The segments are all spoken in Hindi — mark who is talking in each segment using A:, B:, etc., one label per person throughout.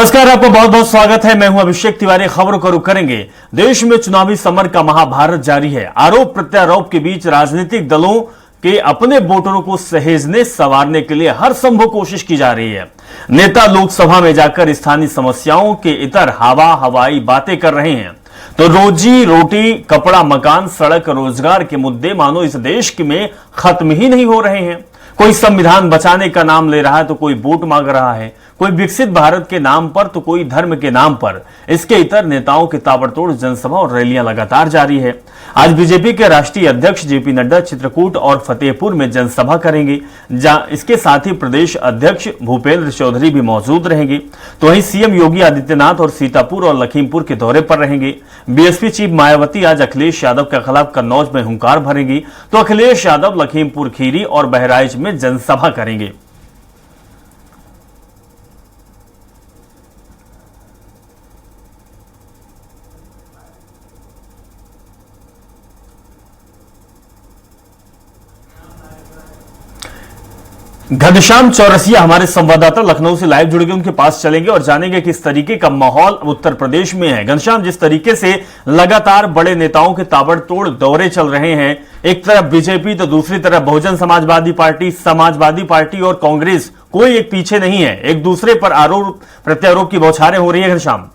A: नमस्कार, आपका बहुत बहुत स्वागत है। मैं हूं अभिषेक तिवारी। खबरों का रुख करेंगे। देश में चुनावी समर का महाभारत जारी है। आरोप प्रत्यारोप के बीच राजनीतिक दलों के अपने वोटरों को सहेजने संवारने के लिए हर संभव कोशिश की जा रही है। नेता लोकसभा में जाकर स्थानीय समस्याओं के इतर हवाई बातें कर रहे हैं, तो रोजी रोटी, कपड़ा, मकान, सड़क, रोजगार के मुद्दे मानो इस देश में खत्म ही नहीं हो रहे हैं। कोई संविधान बचाने का नाम ले रहा है तो कोई वोट मांग रहा है, कोई विकसित भारत के नाम पर तो कोई धर्म के नाम पर। इसके इतर नेताओं की ताबड़तोड़ जनसभा और रैलियां लगातार जारी है। आज बीजेपी के राष्ट्रीय अध्यक्ष जेपी नड्डा चित्रकूट और फतेहपुर में जनसभा करेंगे, जहां इसके साथ ही प्रदेश अध्यक्ष भूपेंद्र चौधरी भी मौजूद रहेंगे। तो वहीं सीएम योगी आदित्यनाथ और सीतापुर और लखीमपुर के दौरे पर रहेंगे। बीएसपी चीफ मायावती आज अखिलेश यादव के खिलाफ कन्नौज में हुंकार भरेंगी, तो अखिलेश यादव लखीमपुर खीरी और बहराइच में जनसभा करेंगे। घनश्याम चौरसिया हमारे संवाददाता लखनऊ से लाइव जुड़ गए, उनके पास चलेंगे और जानेंगे किस तरीके का माहौल उत्तर प्रदेश में है। घनश्याम, जिस तरीके से लगातार बड़े नेताओं के ताबड़तोड़ दौरे चल रहे हैं, एक तरफ बीजेपी तो दूसरी तरफ बहुजन समाजवादी पार्टी और कांग्रेस, कोई एक पीछे नहीं है। एक दूसरे पर आरोप प्रत्यारोप की बौछारें हो रही है। घनश्याम,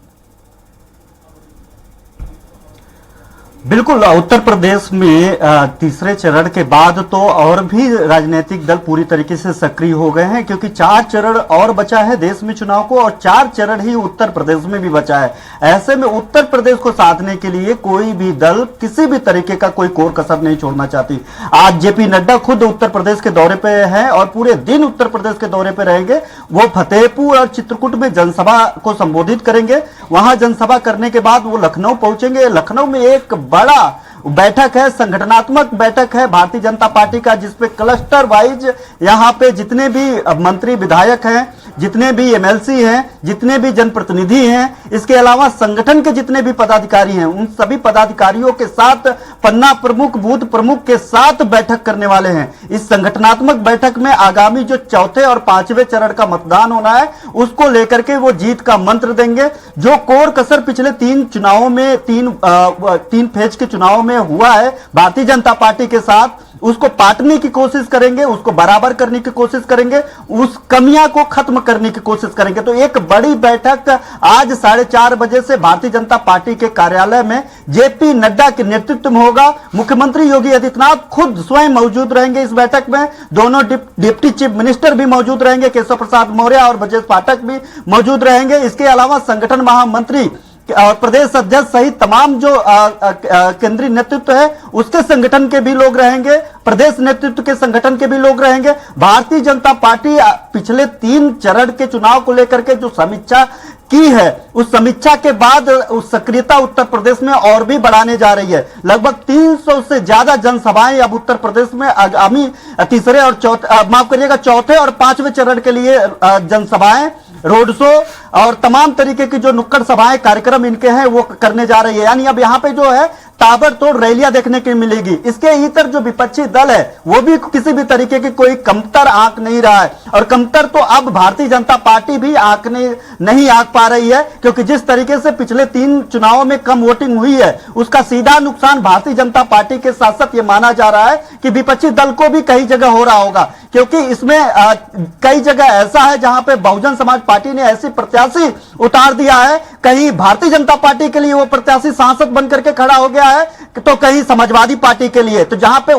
B: बिल्कुल, उत्तर प्रदेश में तीसरे चरण के बाद तो और भी राजनीतिक दल पूरी तरीके से सक्रिय हो गए हैं, क्योंकि 4 चरण और बचा है देश में चुनाव को, और 4 चरण ही उत्तर प्रदेश में भी बचा है। ऐसे में उत्तर प्रदेश को साधने के लिए कोई भी दल किसी भी तरीके का कोई कोर कसर नहीं छोड़ना चाहती। आज जेपी नड्डा खुद उत्तर प्रदेश के दौरे पे हैं और पूरे दिन उत्तर प्रदेश के दौरे पे रहेंगे। वो फतेहपुर और चित्रकूट में जनसभा को संबोधित करेंगे। वहां जनसभा करने के बाद वो लखनऊ पहुंचेंगे। लखनऊ में एक बड़ा बैठक है, संगठनात्मक बैठक है भारतीय जनता पार्टी का, जिसपे क्लस्टर वाइज यहां पे जितने भी मंत्री विधायक हैं, जितने भी एमएलसी हैं, जितने भी जनप्रतिनिधि हैं, इसके अलावा संगठन के जितने भी पदाधिकारी हैं, उन सभी पदाधिकारियों के साथ पन्ना प्रमुख, बूथ प्रमुख के साथ बैठक करने वाले हैं। इस संगठनात्मक बैठक में आगामी जो चौथे और 5वें चरण का मतदान होना है, उसको लेकर के वो जीत का मंत्र देंगे। जो कोर कसर पिछले 3 चुनावों में, 3 फेज के चुनावों में हुआ है भारतीय जनता पार्टी के साथ, उसको पाटने की कोशिश करेंगे, उसको बराबर करने की कोशिश करेंगे, उस कमियां को खत्म करने की कोशिश करेंगे। तो एक बड़ी बैठक आज 4:30 बजे से भारतीय जनता पार्टी के कार्यालय में जेपी नड्डा के नेतृत्व में होगा। मुख्यमंत्री योगी आदित्यनाथ खुद स्वयं मौजूद रहेंगे इस बैठक में। दोनों डिप्टी चीफ मिनिस्टर भी मौजूद रहेंगे, केशव प्रसाद मौर्य और ब्रजेश पाठक भी मौजूद रहेंगे। इसके अलावा संगठन महामंत्री और प्रदेश अध्यक्ष सहित तमाम जो केंद्रीय नेतृत्व है उसके संगठन के भी लोग रहेंगे, प्रदेश नेतृत्व के संगठन के भी लोग रहेंगे। भारतीय जनता पार्टी पिछले 3 चरण के चुनाव को लेकर के जो समीक्षा की है, उस समीक्षा के बाद उस सक्रियता उत्तर प्रदेश में और भी बढ़ाने जा रही है। लगभग 300 से ज्यादा जनसभाएं अब उत्तर प्रदेश में आगामी चौथे और 5वें चरण के लिए जनसभाएं, रोड शो और तमाम तरीके की जो नुक्कड़ सभाएं, कार्यक्रम इनके हैं वो करने जा रही है। यानी अब यहां पे जो है ताबड़तोड़ रैलियां देखने की मिलेगी। इसके इतर जो विपक्षी दल है वो भी किसी भी तरीके की कोई कमतर आंक नहीं रहा है, और कमतर तो अब भारतीय जनता पार्टी भी नहीं आंक पा रही है, क्योंकि जिस तरीके से पिछले 3 चुनावों में कम वोटिंग हुई है, उसका सीधा नुकसान भारतीय जनता पार्टी के साथ साथ ये माना जा रहा है कि विपक्षी दल को भी कई जगह हो रहा होगा, क्योंकि इसमें कई जगह ऐसा है जहां पे बहुजन समाज पार्टी ने ऐसी प्रत्याशी उतार दिया है, कहीं भारतीय जनता पार्टी के लिए वो प्रत्याशी सांसद बनकर के खड़ा हो गया है, तो कहीं समाजवादी पार्टी के लिए। तो जहां पे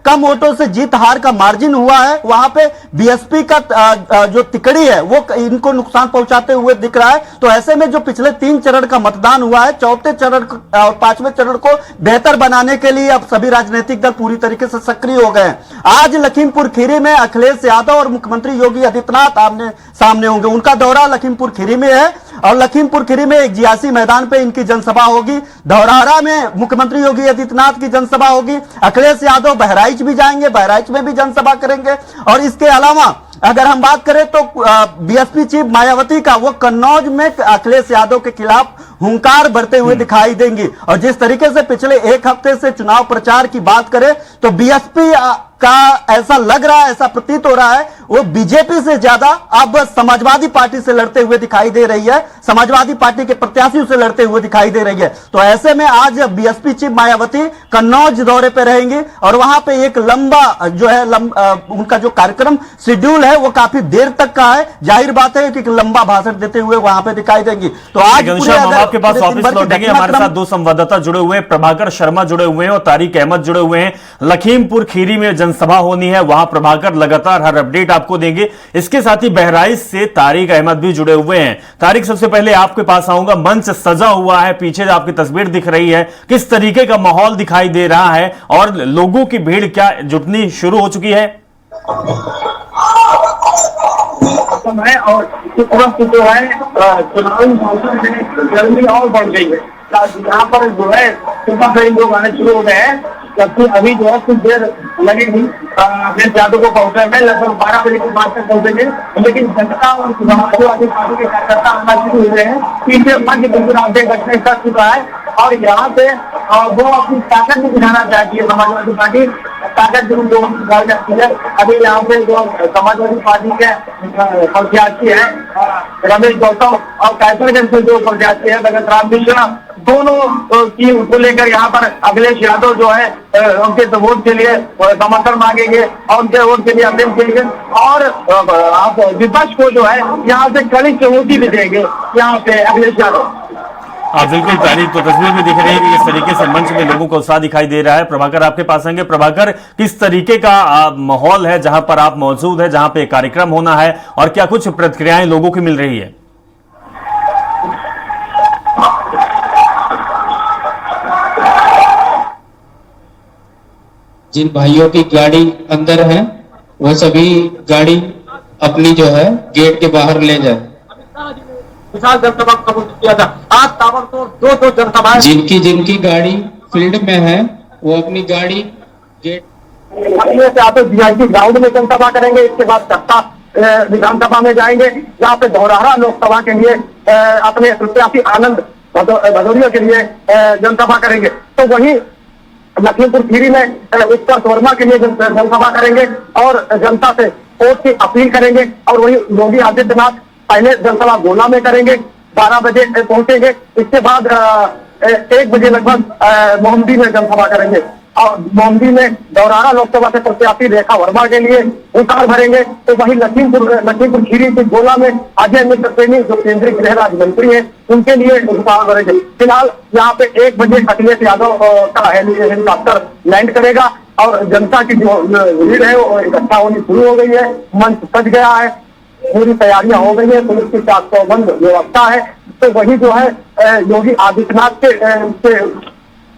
B: कम वोटों से जीत हार का मार्जिन हुआ है, वहां पे बीएसपी का जो तिकड़ी है वो इनको नुकसान पहुंचाते हुए दिख रहा है। तो ऐसे में जो पिछले 3 चरण का मतदान हुआ है, चौथे चरण और 5वें चरण को बेहतर बनाने के लिए अब सभी राजनीतिक दल पूरी तरीके से सक्रिय हो गए हैं। आज लखीमपुर खीरी में अखिलेश यादव और मुख्यमंत्री योगी आदित्यनाथ आमने सामने होंगे। उनका दौरा लखीमपुर खीरी में है और लखीमपुर खीरी में एक जियासी मैदान पे इनकी जनसभा होगी। धौरहरा में मुख्यमंत्री योगी आदित्यनाथ की जनसभा होगी। अखिलेश यादव बहराइच भी जाएंगे, बहराइच में भी जनसभा करेंगे। और इसके अलावा अगर हम बात करें तो बीएसपी चीफ मायावती का, वो कन्नौज में अखिलेश यादव के खिलाफ हुंकार भरते हुए दिखाई देंगी। और जिस तरीके से पिछले 1 हफ्ते से चुनाव प्रचार की बात करें तो बीएसपी का ऐसा लग रहा है, ऐसा प्रतीत हो रहा है, वो बीजेपी से ज्यादा अब समाजवादी पार्टी से लड़ते हुए दिखाई दे रही है, समाजवादी पार्टी के प्रत्याशियों से लड़ते हुए दिखाई दे रही है। तो ऐसे में आज बीएसपी चीफ मायावती कन्नौज दौरे पे रहेंगी और वहां पे एक लंबा जो है उनका जो कार्यक्रम शेड्यूल है वो काफी देर तक का है। जाहिर बात है कि लंबा भाषण देते हुए वहां पे दिखाई देंगी। तो आज
A: हम आपके पास वापस लौटेंगे। हमारे साथ दो संवाददाता जुड़े हुए हैं, प्रभाकर शर्मा जुड़े हुए हैं और तारिक अहमद जुड़े हुए हैं। लखीमपुर खीरी में जनसभा होनी है, वहां प्रभाकर लगातार हर अपडेट आपको देंगे। इसके साथ ही बहराइच से तारिक अहमद भी जुड़े हुए हैं। तारिक, सबसे पहले आपके पास आऊंगा। मंच सजा हुआ है, पीछे आपकी तस्वीर दिख रही है, किस तरीके का माहौल दिखाई दे रहा है और लोगों की भीड़ क्या जुटनी शुरू हो चुकी है?
C: है और जो है चुनावी मौसम में गर्मी और बढ़ गई है। यहाँ पर जो है सुबह से लोग आने शुरू हो गए हैं, जबकि अभी जो है कुछ देर लगेगी अखिलेश यादव को पहुंचने में। लगभग 12 बजे के बाद तक पहुंचेंगे, लेकिन जनता और समाजवादी पार्टी के कार्यकर्ता आना शुरू हुए हैं। पीछे मध्य बिल्कुल आधे घंटे कर चुका है और यहाँ पे वो अपनी ताकत भी दिखाना चाहती है। समाजवादी पार्टी ताकत जो लोगों की दिखाई जाती है। अभी यहाँ पे जो समाजवादी पार्टी के प्रत्याशी है रमेश गौतम और कैसरगंज से जो प्रत्याशी है भगत राम मिश्रा, दोनों की को लेकर यहाँ पर अखिलेश यादव जो है उनके वोट के लिए समर्थन मांगेंगे और उनके वोट के लिए अपील करेंगे और आप विपक्ष को जो है यहाँ से कड़ी चुनौती भी देंगे यहाँ पे अखिलेश यादव।
A: हाँ बिल्कुल तारीख, तो तस्वीर में दिख रही है कि इस तरीके से मंच में लोगों को उत्साह दिखाई दे रहा है। प्रभाकर, आपके पास आएंगे। प्रभाकर, किस तरीके का माहौल है जहां पर आप मौजूद है, जहां पे कार्यक्रम होना है, और क्या कुछ प्रतिक्रियाएं लोगों की मिल रही है?
D: जिन भाइयों की गाड़ी अंदर है वो सभी गाड़ी अपनी जो है गेट के बाहर ले जाए।
C: विशाल जनसभा किया था आज ताबड़तोड़ दो जनसभाएं।
D: जिनकी गाड़ी फील्ड में है वो अपनी गाड़ी गेट
C: से आते वीआईपी ग्राउंड में जनसभा करेंगे। इसके बाद सत्ता विधानसभा में जाएंगे, जहाँ पे धौरहरा लोकसभा के लिए अपने प्रत्याशी आनंद भदौरिया के लिए जनसभा करेंगे। तो वही लखीमपुर खीरी में उत्तर कोरमा के लिए जनसभा करेंगे और जनता से वोट की अपील करेंगे। और वही योगी आदित्यनाथ पहले जनसभा गोला में करेंगे, 12 बजे पहुंचेंगे। इसके बाद 1 बजे लगभग मोहम्मदी में जनसभा करेंगे और मोहम्मदी में धौरहरा लोकसभा से प्रत्याशी रेखा वर्मा के लिए उतार भरेंगे। तो वही लखीमपुर खीरी के गोला में अजय मित्र प्रेमी जो केंद्रीय गृह राज्य मंत्री है उनके लिए उतार भरेंगे। फिलहाल यहाँ पे 1 बजे अखिलेश यादव का हेलीकॉप्टर लैंड करेगा और जनता की जो भीड़ है वो इकट्ठा होनी शुरू हो गई है। मंच सज गया है, पूरी तैयारियां हो गई है, पुलिस की चाकचौबंद व्यवस्था है। तो वही जो है योगी आदित्यनाथ के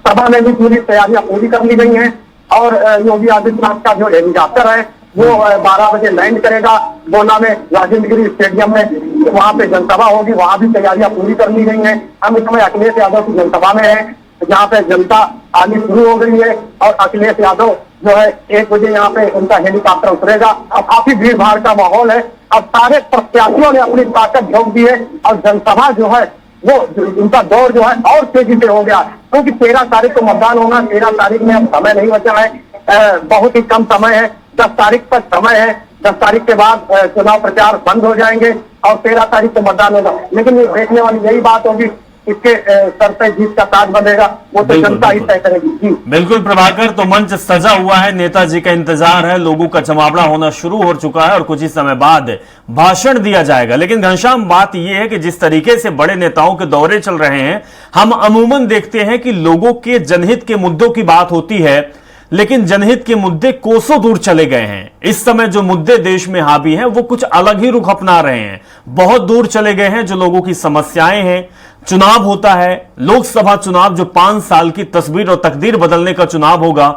C: सभा में भी पूरी तैयारियां पूरी कर ली गई हैं और योगी आदित्यनाथ का जो हेलीकॉप्टर है वो 12 बजे लैंड करेगा गोला में राजेंद्र गिरी स्टेडियम में। वहां पे जनसभा होगी, वहां भी तैयारियां पूरी कर ली गई हैं। हम इस समय अखिलेश यादव की जनसभा में है, जहाँ पे जनता आनी शुरू हो गई है और अखिलेश यादव जो है 1 बजे यहाँ पे उनका हेलीकॉप्टर उतरेगा। अब काफी भीड़ भाड़ का माहौल है। अब सारे प्रत्याशियों ने अपनी ताकत झोंक दी है और जनसभा जो है वो उनका दौर जो है और तेजी से हो गया, क्योंकि 13 तारीख को मतदान होना। 13 तारीख में अब समय नहीं बचा है, बहुत ही कम समय है। 10 तारीख तक समय है, 10 तारीख के बाद चुनाव प्रचार बंद हो जाएंगे और 13 तारीख को मतदान होगा। लेकिन ये देखने वाली यही बात होगी इसके सर पे जीत का ताज बनेगा, वो तो जनता ही तय करेगी। जी
A: बिल्कुल प्रभाकर, तो मंच सजा हुआ है, नेताजी का इंतजार है, लोगों का जमावड़ा होना शुरू हो चुका है और कुछ ही समय बाद भाषण दिया जाएगा। लेकिन घनश्याम, बात यह है कि जिस तरीके से बड़े नेताओं के दौरे चल रहे हैं, हम अमूमन देखते हैं कि लोगों के जनहित के मुद्दों की बात होती है, लेकिन जनहित के मुद्दे कोसों दूर चले गए हैं। इस समय जो मुद्दे देश में हावी हैं वो कुछ अलग ही रुख अपना रहे हैं, बहुत दूर चले गए हैं। जो लोगों की समस्याएं हैं, चुनाव होता है, लोकसभा चुनाव जो 5 साल की तस्वीर और तकदीर बदलने का चुनाव होगा,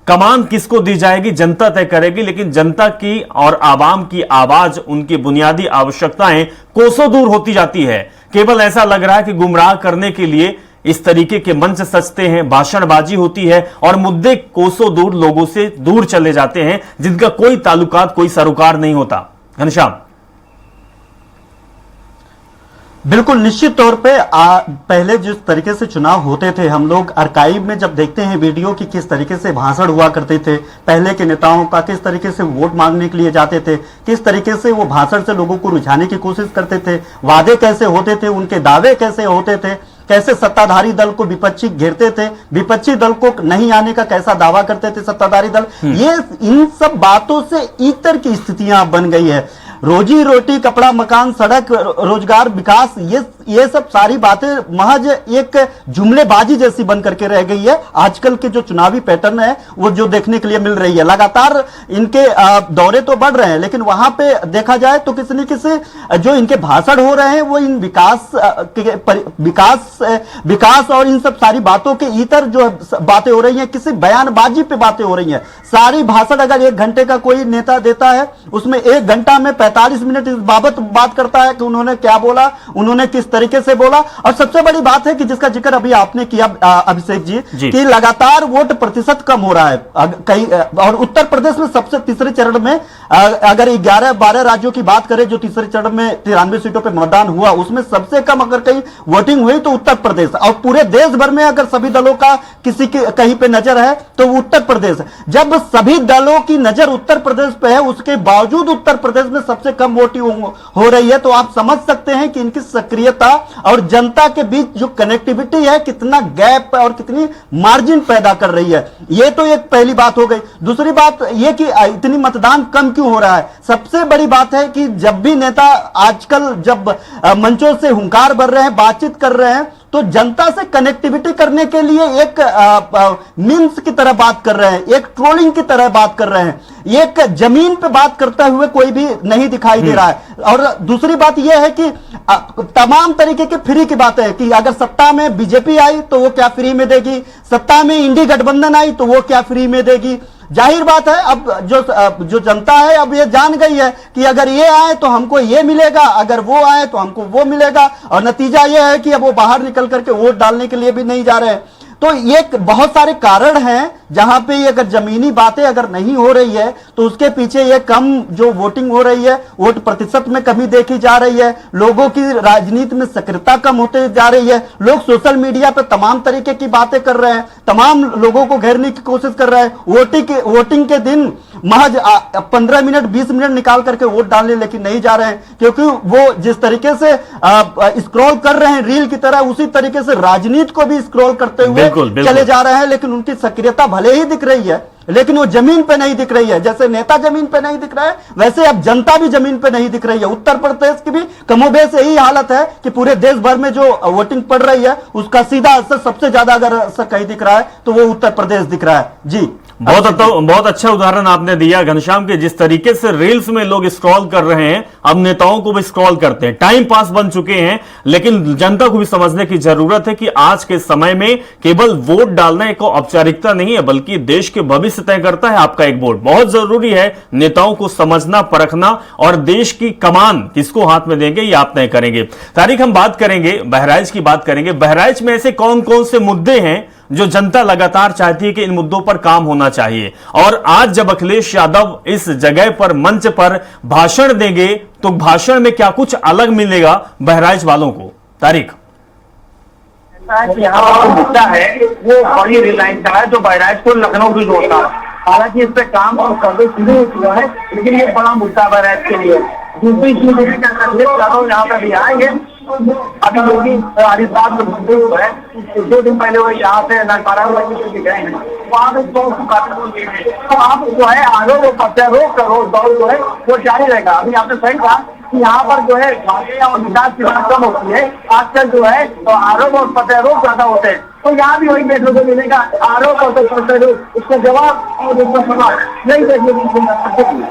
A: कमान किसको दी जाएगी जनता तय करेगी। लेकिन जनता की और आवाम की आवाज, उनकी बुनियादी आवश्यकताएं कोसों दूर होती जाती है। केवल ऐसा लग रहा है कि गुमराह करने के लिए इस तरीके के मंच सजते हैं, भाषणबाजी होती है और मुद्दे कोसों दूर लोगों से दूर चले जाते हैं, जिनका कोई ताल्लुकात, कोई सरोकार नहीं होता। घनश्याम,
B: बिल्कुल निश्चित तौर पे पहले जिस तरीके से चुनाव होते थे, हम लोग आर्काइव में जब देखते हैं वीडियो की किस तरीके से भाषण हुआ करते थे, पहले के नेताओं का किस तरीके से वोट मांगने के लिए जाते थे, किस तरीके से वो भाषण से लोगों को रुझाने की कोशिश करते थे, वादे कैसे होते थे, उनके दावे कैसे होते थे, कैसे सत्ताधारी दल को विपक्षी घेरते थे, विपक्षी दल को नहीं आने का कैसा दावा करते थे सत्ताधारी दल। ये इन सब बातों से इतर की स्थितियां बन गई है। रोजी रोटी, कपड़ा, मकान, सड़क, रोजगार, विकास, ये सब सारी बातें महज एक जुमलेबाजी जैसी बन करके रह गई है। आजकल के जो चुनावी पैटर्न है वो जो देखने के लिए मिल रही है, लगातार इनके दौरे तो बढ़ रहे हैं, लेकिन वहां पे देखा जाए तो किसी न किसी जो इनके भाषण हो रहे हैं वो इन विकास और इन सब सारी बातों के इतर जो बातें हो रही हैं, किसी बयानबाजी पे बातें हो रही हैं। सारी भाषण अगर 1 घंटे का कोई नेता देता है, उसमें 1 घंटा में 45 मिनट इस बाबत बात करता है कि उन्होंने क्या बोला, उन्होंने किस तरीके से बोला। और सबसे बड़ी बात है कि जिसका जिक्र अभी आपने किया अभिषेक जी कि लगातार वोट प्रतिशत कम हो रहा है कई, और उत्तर प्रदेश में सबसे तीसरे चरण में अगर 11-12 राज्यों की बात करें जो तीसरे चरण में 93 सीटों पर मतदान हुआ, उसमें सबसे कम अगर कहीं वोटिंग हुई तो उत्तर प्रदेश। और पूरे देश भर में अगर सभी दलों का किसी की कहीं पे नजर है तो वो उत्तर प्रदेश है। जब सभी दलों की नजर उत्तर प्रदेश पे है, उसके बावजूद उत्तर प्रदेश में सबसे कम वोटिंग हो रही है, तो आप समझ सकते हैं कि इनकी सक्रियता और जनता के बीच जो कनेक्टिविटी है कितना गैप और कितनी मार्जिन पैदा कर रही है। यह तो एक पहली बात हो गई। दूसरी बात यह कि इतनी मतदान कम क्यों हो रहा है, सबसे बड़ी बात है कि जब भी नेता आजकल जब मंचों से हुंकार भर रहे हैं, बातचीत कर रहे हैं, तो जनता से कनेक्टिविटी करने के लिए एक मीम्स की तरह बात कर रहे हैं, एक ट्रोलिंग की तरह बात कर रहे हैं, एक जमीन पे बात करते हुए कोई भी नहीं दिखाई दे रहा है। और दूसरी बात यह है कि तमाम तरीके के फ्री की बात है कि अगर सत्ता में बीजेपी आई तो वो क्या फ्री में देगी, सत्ता में इंडी गठबंधन आई तो वो क्या फ्री में देगी। जाहिर बात है अब जो जनता है अब ये जान गई है कि अगर ये आए तो हमको ये मिलेगा, अगर वो आए तो हमको वो मिलेगा। और नतीजा ये है कि अब वो बाहर निकल करके वोट डालने के लिए भी नहीं जा रहे हैं। तो ये बहुत सारे कारण हैं जहां पे ये अगर जमीनी बातें अगर नहीं हो रही है तो उसके पीछे ये कम जो वोटिंग हो रही है, वोट प्रतिशत में कमी देखी जा रही है, लोगों की राजनीति में सक्रियता कम होते जा रही है, लोग सोशल मीडिया पे तमाम तरीके की बातें कर रहे हैं, तमाम लोगों को घेरने की कोशिश कर रहे हैं। वोटिंग के दिन महज 15 मिनट 20 मिनट निकाल करके वोट डालने लेकिन नहीं जा रहे हैं, क्योंकि वो जिस तरीके से स्क्रॉल कर रहे हैं रील की तरह, उसी तरीके से राजनीति को भी स्क्रॉल करते हुए चले जा रहे हैं। लेकिन उनकी सक्रियता भले ही दिख रही है, लेकिन वो जमीन पे नहीं दिख रही है। जैसे नेता जमीन पे नहीं दिख रहा है, वैसे अब जनता भी जमीन पे नहीं दिख रही है। उत्तर प्रदेश की भी कमोबेश यही हालत है कि पूरे देश भर में जो वोटिंग पड़ रही है उसका सीधा असर सबसे ज्यादा अगर असर कहीं दिख रहा है तो वो उत्तर प्रदेश दिख रहा है। जी
A: बहुत अच्छा उदाहरण आपने दिया घनश्याम के, जिस तरीके से रील्स में लोग स्क्रॉल कर रहे हैं, अब नेताओं को भी स्क्रॉल करते हैं, टाइम पास बन चुके हैं। लेकिन जनता को भी समझने की जरूरत है कि आज के समय में केवल वोट डालना एक औपचारिकता नहीं है, बल्कि देश के भविष्य तय करता है आपका एक वोट। बहुत जरूरी है नेताओं को समझना, परखना, और देश की कमान किसको हाथ में देंगे ये आप तय करेंगे। तारीख हम बात करेंगे, बहराइच की बात करेंगे। बहराइच में ऐसे कौन कौन से मुद्दे हैं जो जनता लगातार चाहती है कि इन मुद्दों पर काम होना चाहिए, और आज जब अखिलेश यादव इस जगह पर मंच पर भाषण देंगे तो भाषण में क्या कुछ अलग मिलेगा बहराइच वालों को? तारीख
C: यहाँ पर मुद्दा है वो बड़ी रेल लाइन का है जो बहराइच को लखनऊ भी जोड़ता है। हालांकि इस पे काम और सर्वे शुरू हो चुका है, लेकिन ये बड़ा मुद्दा बहराइच के लिए। दूसरी चीज यहाँ पे भी आएंगे। अभी योगी आदित्यनाथ जो मुद्दे है 2 दिन पहले वो यहाँ से गए हैं, वहाँ पे तो आप जो है आरोप और प्रत्यारोप करो दौर जो है वो जारी रहेगा। अभी आपने सही कहा कि यहाँ पर जो है भाषा और विकास की बात कम होती है, आजकल जो है तो आरोप और प्रत्यारोप ज्यादा होते हैं। तो यहाँ भी वही देखने को मिलेगा, आरोप और प्रत्यारोप, उसका जवाब और उसका सवाल नहीं देखने को मिलेगा।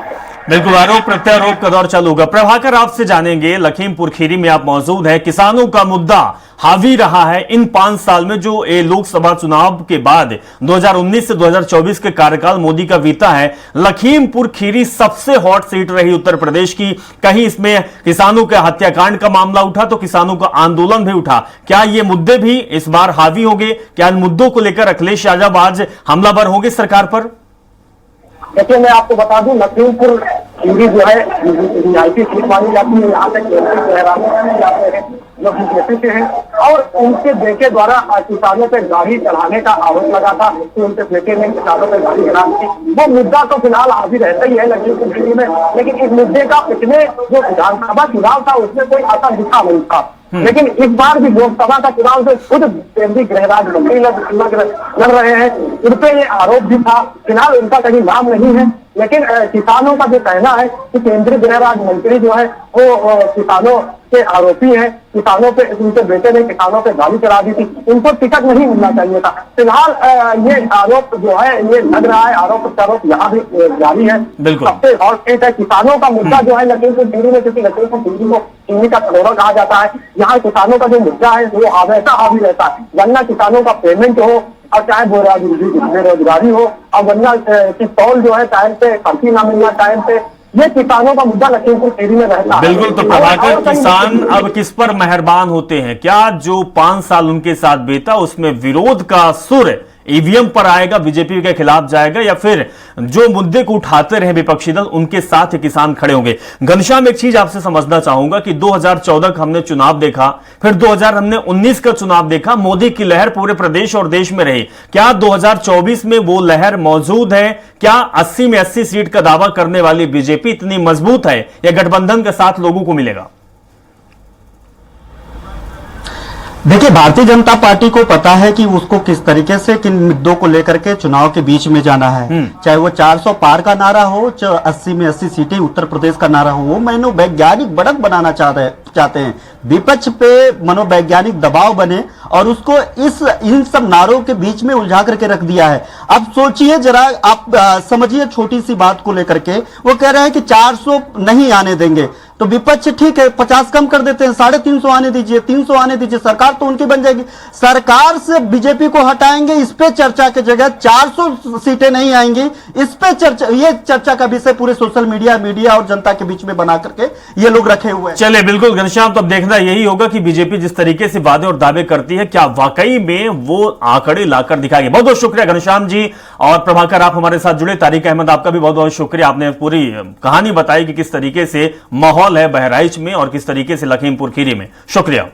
A: बिल्कुल, आरोप प्रत्यारोप का दौर चालू होगा। प्रभाकर, आपसे जानेंगे, लखीमपुर खीरी में आप मौजूद हैं। किसानों का मुद्दा हावी रहा है इन 5 साल में जो लोकसभा चुनाव के बाद 2019 से 2024 के कार्यकाल मोदी का बीता है। लखीमपुर खीरी सबसे हॉट सीट रही उत्तर प्रदेश की। कहीं इसमें किसानों के हत्याकांड का मामला उठा तो किसानों का आंदोलन भी उठा। क्या ये मुद्दे भी इस बार हावी होंगे? क्या इन मुद्दों को लेकर अखिलेश यादव आज हमलावर होंगे सरकार पर?
C: देखिए, मैं आपको बता दूं, लखीमपुर खीरी जो है रियायती सीट मानी जाती है। यहाँ तक जाते हैं जो बीजेपी के हैं, और उनके बेटे द्वारा किसानों पे गाड़ी चढ़ाने का आरोप लगा था कि उनके बेटे ने किसानों पे गाड़ी चढ़ा दी। वो मुद्दा तो फिलहाल अभी रहता ही है लखीमपुर खीरी में, लेकिन इस मुद्दे का पिछले जो विधानसभा चुनाव था उसमें कोई असर दिखा नहीं था। लेकिन इस बार भी लोकसभा का चुनाव से खुद केंद्रीय गृह राज्य मंत्री लड़ रहे हैं, उन पे ये आरोप भी था। फिलहाल उनका कहीं नाम नहीं है, लेकिन किसानों का जो कहना है कि केंद्रीय गृह राज्य मंत्री जो है वो किसानों के आरोपी हैं, किसानों पे, उनके बेटे ने किसानों पे गाड़ी चढ़ा दी थी, उनको टिकट नहीं मिलना चाहिए था। फिलहाल ये आरोप जो है ये लग रहा है, आरोप प्रत्यारोप यहाँ भी जारी है।
A: बिल्कुल।
C: सबसे और एक है किसानों का मुद्दा जो है लखीमपुर खीरी में, क्योंकि लखीमपुर खीरी को चीनी का कटोरा कहा जाता है, यहाँ किसानों का जो मुद्दा है वो हमेशा हावी रहता है। वरना किसानों का पेमेंट हो और चाहे बेरोजगारी हो, और वरना की तौल जो है टाइम पे, खर्ची ना मिलना टाइम पे, ये किसानों का मुद्दा लखीमपुर खीरी में रहता है।
A: बिल्कुल। तो प्रभाकर, किसान अब किस पर मेहरबान होते हैं? क्या जो 5 साल उनके साथ बीता उसमें विरोध का सुर ईवीएम पर आएगा, बीजेपी के खिलाफ जाएगा, या फिर जो मुद्दे को उठाते रहे विपक्षी दल उनके साथ ही किसान खड़े होंगे? घनश्याम, एक चीज आपसे समझना चाहूंगा कि 2014 का हमने चुनाव देखा, फिर 2019 का चुनाव देखा, मोदी की लहर पूरे प्रदेश और देश में रही। क्या 2024 में वो लहर मौजूद है? क्या 80 में 80 सीट का दावा करने वाली बीजेपी इतनी मजबूत है, या गठबंधन के साथ लोगों को मिलेगा?
B: देखिए, भारतीय जनता पार्टी को पता है कि उसको किस तरीके से किन मुद्दों को लेकर के चुनाव के बीच में जाना है। चाहे वो 400 पार का नारा हो, चाहे 80 में 80 सीटें उत्तर प्रदेश का नारा हो, वो मनोवैज्ञानिक बढ़त बनाना चाहते हैं। विपक्ष पे मनोवैज्ञानिक दबाव बने और उसको इन सब नारों के बीच में उलझा करके रख दिया है। अब सोचिए जरा, आप समझिए छोटी सी बात को लेकर के वो कह रहे हैं कि 400 नहीं आने देंगे, तो विपक्ष ठीक है 50 कम कर देते हैं, 350 आने दीजिए, 300 आने दीजिए, सरकार तो उनकी बन जाएगी। सरकार से बीजेपी को हटाएंगे, इस पे चर्चा की जगह 400 सीटें नहीं आएंगी, इस पे चर्चा, ये चर्चा का विषय पूरे सोशल मीडिया और जनता के बीच में बना करके ये लोग रखे हुए हैं।
A: चलिए, बिल्कुल घनश्याम, तो अब देखना यही होगा कि बीजेपी जिस तरीके से वादे और दावे करती है, क्या वाकई में वो आंकड़े लाकर दिखाएगी। बहुत बहुत शुक्रिया घनश्याम जी। और प्रभाकर, आप हमारे साथ जुड़े। तारिक अहमद, आपका भी बहुत बहुत शुक्रिया। आपने पूरी कहानी बताई कि किस तरीके से माहौल है बहराइच में और किस तरीके से लखीमपुर खीरी में। शुक्रिया।